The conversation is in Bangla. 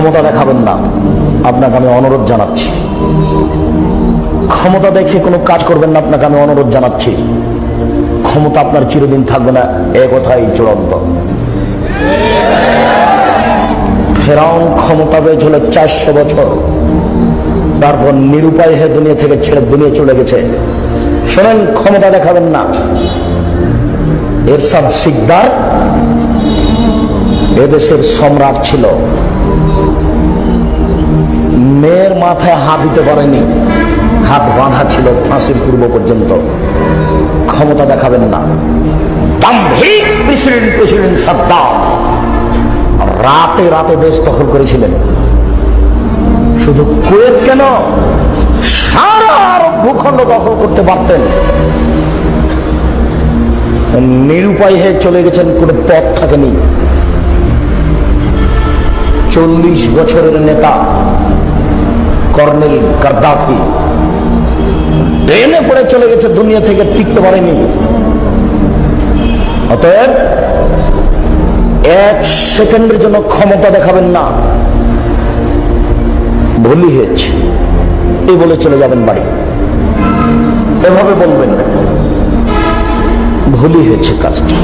ক্ষমতা দেখাবেন না, আপনাকে আমি অনুরোধ জানাচ্ছি। ক্ষমতা দেখে কোনো কাজ করবেন না, আপনাকে আমি অনুরোধ জানাচ্ছি। ক্ষমতা আপনার চিরদিন থাকবে না, এ কথাই চূড়ান্ত। ফেরাউন ক্ষমতা পেয়েছিল 400 বছর, তারপর নিরুপায় হয়ে দুনিয়া থেকে ছেড়ে দুনিয়া চলে গেছে। শোনেন, ক্ষমতা দেখাবেন না। এরশাদ সিকদার এদেশের সম্রাট ছিল, মেয়ের মাথায় হাত দিতে পারেনি, হাত বাঁধা ছিল ফাঁসির পূর্ব পর্যন্ত। ক্ষমতা দেখাবেন না। দাম্ভিক প্রেসিডেন্ট সাদ্দাম রাতে রাতে দেশ দখল করেছিলেন। শুধু কুয়েত কেন, সারা আরব ভূখণ্ড দখল করতে পারতেন। নিরুপায় হয়ে চলে গেছেন, কোনো পথ থাকেনি। 40 বছরের নেতা কর্নেল গাদ্দাফি ট্রেনে পড়ে চলে গেছে, দুনিয়া থেকে টিকতে পারেনি। অতএব 1 সেকেন্ডের জন্য ক্ষমতা দেখাবেন না। ভুলই হয়েছে এই বলে চলে যাবেন বাড়ি, এভাবে বলবেন ভুলই হয়েছে কাজটা।